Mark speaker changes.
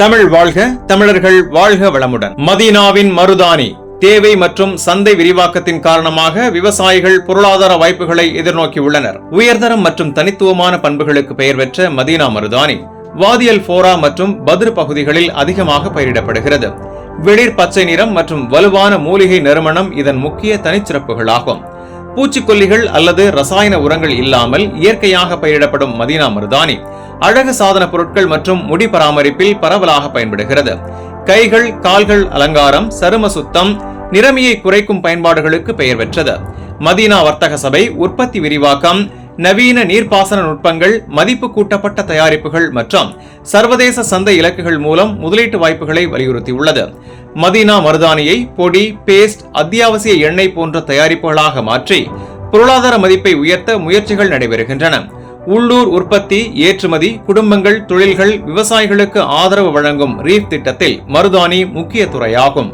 Speaker 1: தமிழ் வாழ்க, தமிழர்கள் வாழ்க வளமுடன். மதீனாவின் மருதாணி தேவை மற்றும் சந்தை விரிவாக்கத்தின் காரணமாக விவசாயிகள் பொருளாதார வாய்ப்புகளை எதிர்நோக்கியுள்ளனர். உயர்தரம் மற்றும் தனித்துவமான பண்புகளுக்கு பெயர் பெற்ற மதீனா மருதாணி வாதி அல் ஃபோரா மற்றும் பத்ர் பகுதிகளில் அதிகமாக பயிரிடப்படுகிறது. வெளிர் பச்சை நிறம் மற்றும் வலுவான மூலிகை நறுமணம் இதன் முக்கிய தனிச்சிறப்புகளாகும். பூச்சிக்கொல்லிகள் அல்லது ரசாயன உரங்கள் இல்லாமல் இயற்கையாக பயிரிடப்படும் மதீனா மருதாணி அழகு சாதன பொருட்கள் மற்றும் முடி பராமரிப்பில் பரவலாக பயன்படுகிறது. கைகள், கால்கள் அலங்காரம், சரும சுத்தம், நிறமியை குறைக்கும் பயன்பாடுகளுக்கு பெயர் பெற்றது. மதீனா வர்த்தக சபை உற்பத்தி விரிவாக்கம், நவீன நீர்ப்பாசன நுட்பங்கள், மதிப்பு கூட்டப்பட்ட தயாரிப்புகள் மற்றும் சர்வதேச சந்தை இலக்குகள் மூலம் முதலீட்டு வாய்ப்புகளை வலியுறுத்தியுள்ளது. மதீனா மருதாணியை பொடி, பேஸ்ட், அத்தியாவசிய எண்ணெய் போன்ற தயாரிப்புகளாக மாற்றி பொருளாதார மதிப்பை உயர்த்த முயற்சிகள் நடைபெறுகின்றன. உள்ளூர் உற்பத்தி, ஏற்றுமதி, குடும்பங்கள், தொழில்கள், விவசாயிகளுக்கு ஆதரவு வழங்கும் ரீஃப் திட்டத்தில் மருதாணி முக்கிய துறையாகும்.